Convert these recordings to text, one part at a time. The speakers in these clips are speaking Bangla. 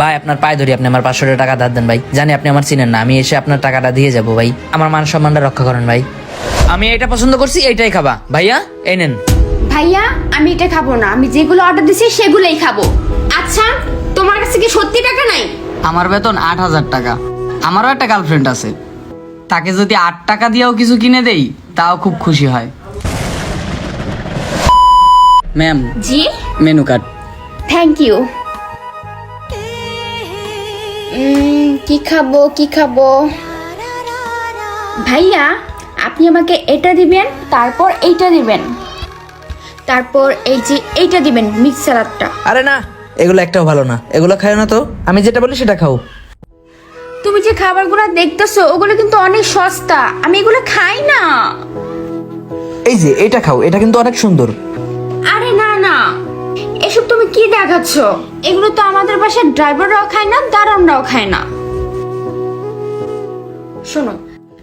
ভাই আপনার পায়ে ধরি, আপনি আমার 500 টাকা ধার দেন ভাই। জানি আপনি আমার চিনেন না, আমি এসে আপনার টাকাটা দিয়ে যাবো ভাই। আমার মান সম্মানটা রক্ষা করেন ভাই। আমি এটা পছন্দ করছি, এইটাই খাবা ভাইয়া, এই নেন। ভাইয়া আমি এটা খাবো না, আমি যেগুলো অর্ডার দিছি সেগুলোই খাবো। আচ্ছা তোমার কাছে কি সত্যি টাকা নাই? আমার বেতন 8,000 টাকা। আমারও একটা গার্লফ্রেন্ড আছে, তাকে যদি 8 টাকা দিয়েও কিছু কিনে দেই তাও খুব খুশি হয়। ম্যাম, জি মেনু কার্ড। Thank you. কি খাবো কি খাবো? ভাইয়া আপনি আমাকে এটা দিবেন, তারপর এইটা দিবেন, তারপর এই যে এইটা দিবেন, মিক্স স্যালাডটা। আরে না, এগুলো একটাও ভালো না, এগুলো খাও না তো। আমি যেটা বলি সেটা খাও। তুমি যে খাবারগুলো দেখতেছো ওগুলো কিন্তু অনেক সস্তা, আমি এগুলো খাই না। এই যে এটা খাও, এটা কিন্তু অনেক সুন্দর। আরে না না, এসব তুমি কি দেখাচ্ছ? এগুলো তো আমাদের বাসার ড্রাইভাররাও খায় না, দারোয়ানরাও খায় না। শোনো,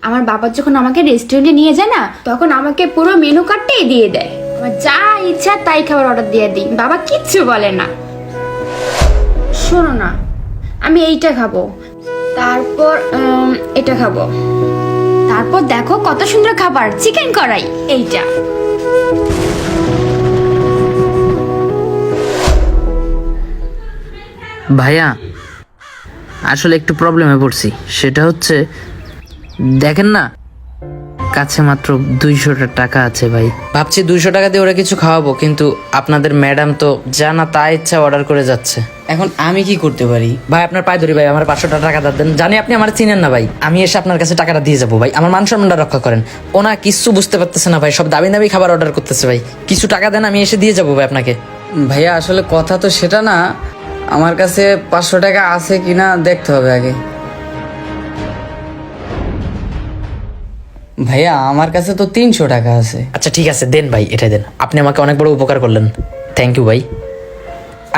আমার বাবা যখন আমাকে রেস্টুরেন্টে নিয়ে যায় না, তখন আমাকে পুরো মেনু কার্ডটাই দিয়ে দেয়। আমার যা ইচ্ছা তাই খাবার অর্ডার দিয়ে দিই, বাবা কিচ্ছু বলে না। শোনো না, আমি এইটা খাবো, তারপর এটা খাবো, তারপর দেখো কত সুন্দর খাবার, চিকেন কড়াই, এইটা। ভাইয়া আসলে একটু প্রবলেমে পড়ছি, সেটা হচ্ছে দেখেন না, কাছে মাত্র 200 টাকা আছে ভাই। ভাবছি 200 টাকা দিয়ে ওরা কিছু খাওয়াবো, কিন্তু আপনাদের ম্যাডাম তো যা না তা ইচ্ছা অর্ডার করে যাচ্ছে। এখন আমি কি করতে পারি? ভাই আপনার পায়ে ধরি ভাই, আমার 500 টাকা ধার দেন। জানি আপনি আমার চিনেন না ভাই, আমি এসে আপনার কাছে টাকাটা দিয়ে যাবো ভাই। আমার মান সম্মানটা রক্ষা করেন। ওনা কিছু বুঝতে পারতেছে না ভাই, সব দাবি দাবি খাবার অর্ডার করতেছে ভাই। কিছু টাকা দেন, আমি এসে দিয়ে যাবো ভাই আপনাকে। ভাইয়া আসলে কথা তো সেটা না, আমার কাছে 500 টাকা আছে কিনা দেখতে হবে আগে। ভাইয়া আমার কাছে তো 300 টাকা আছে। আচ্ছা ঠিক আছে, দেন ভাই, এটাই দেন। আপনি আমাকে অনেক বড় উপকার করলেন, থ্যাংক ইউ ভাই।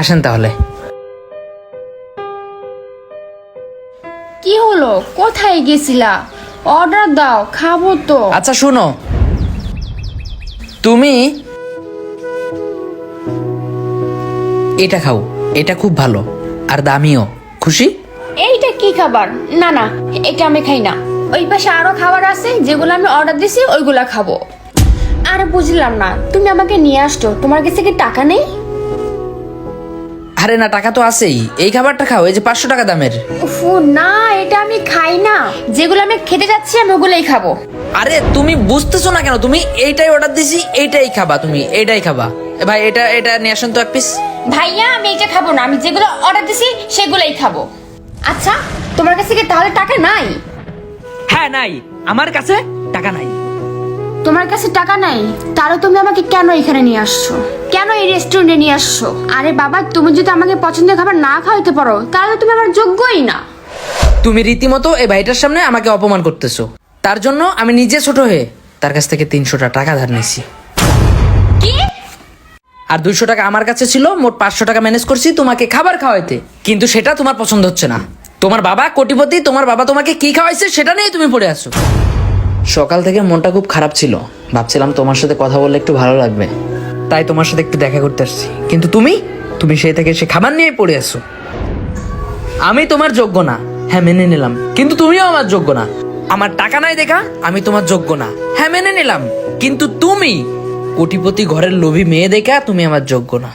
আসেন তাহলে। কি হলো, কোথায় গেছিলা? অর্ডার দাও, খাবো তো। আচ্ছা শোনো, তুমি এটা খাও, এটা খুব ভালো আর দামিও। খুশি? এইটা কি খাবার? না না, এটা আমি খাই না। ওই পাশে আরো খাবার আছে যেগুলো আমি অর্ডার দিছি, ওইগুলা খাবো। আর বুঝলাম না, তুমি আমাকে নিয়ে আসছো, তোমার কাছে কি টাকা নেই? আরে না, টাকা তো আছেই, এই খাবারটা খাও, এই যে 500 টাকা দামের। উফু না, এটা আমি খাই না। যেগুলো আমি খেতে যাচ্ছি আমি ওগুলোই খাবো। আরে তুমি বুঝতেছো না কেন? তুমি এইটাই অর্ডার দিছি, এইটাই খাবা, তুমি এইটাই খাবা। এ ভাই এটা এটা নিয়ে আসেন তো এক পিস। ভাইয়া আমি এটা খাবো না, আমি যেগুলো অর্ডার দিছি সেগুলোই খাবো। আচ্ছা তোমার কাছে কি তাহলে টাকা নাই? হ্যাঁ নাই, আমার কাছে টাকা নাই। তোমার কাছে টাকা নাই, তাহলে তুমি আমাকে কেন এখানে নিয়ে আসছো? কেন এই রেস্টুরেন্টে নিয়ে আসছো? আরে বাবা, তুমি যদি আমাকে পছন্দের খাবার না খাওয়াতে পারো তাহলে তুমি আমার যোগ্যই না। তুমি রীতিমতো এই ভাইটার সামনে আমাকে অপমান করতেছো, তার জন্য আমি নিজে ছোট হয়ে তার কাছ থেকে 300 টাকা ধার নিয়েছি। কি? আর 200 টাকা আমার কাছে ছিল, মোট 500 টাকা ম্যানেজ করছি তোমাকে খাবার খাওয়াইতে। কিন্তু সেটা তোমার পছন্দ হচ্ছে না। তোমার বাবা কোটিপতি, তোমার বাবা তোমাকে কি খাওয়াইছে সেটা নিয়ে তুমি পড়ে আছো। সকাল থেকে মনটা খুব খারাপ ছিল, ভাবছিলাম তোমার সাথে কথা বললে একটু ভালো লাগবে, তাই তোমার সাথে একটু দেখা করতে আসছি। কিন্তু তুমি সেই থেকে সে খাবার নিয়েই পড়ে আছো। আমি তোমার যোগ্য না, হ্যাঁ মেনে নিলাম, কিন্তু তুমিও আমার যোগ্য না। আমার টাকা নাই দেখা আমি তোমার যোগ্য না, হ্যাঁ মেনে নিলাম, কিন্তু তুমি কোটিপতি ঘরের লোভী মেয়ে দেখা তুমি আমার যোগ্য না।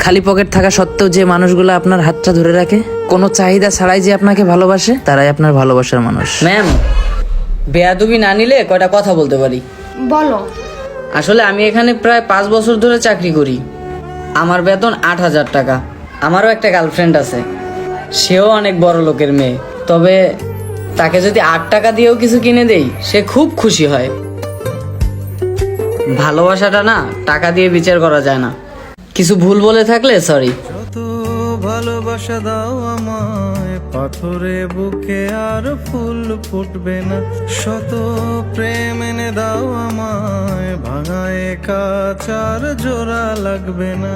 খালি পকেট থাকা সত্ত্বেও যে মানুষগুলো আপনার হাতটা ধরে রাখে, কোনো চাহিদা ছাড়াই যে আপনাকে ভালোবাসে, তারাই আপনার ভালোবাসার মানুষ। ম্যাম, বেয়াদবি না নিলে কয়টা কথা বলতে পারি? বলো। আসলে আমি এখানে প্রায় 5 বছর ধরে চাকরি করি। আমার বেতন 8,000 টাকা। আমারও একটা গার্লফ্রেন্ড আছে, সেও অনেক বড় লোকের মেয়ে। তবে তাকে যদি 8 টাকা দিয়েও কিছু কিনে দেই সে খুব খুশি হয়। ভালোবাসাটা না টাকা দিয়ে বিচার করা যায় না। কিছু ভুল বলে থাকলে সরি। যত ভালোবাসা দাও আমায়, পাথরে বুকে আর ফুল ফুটবে না। শত প্রেম এনে দাও আমায়, ভাঙায় কাঁচ আর জোড়া লাগবে না।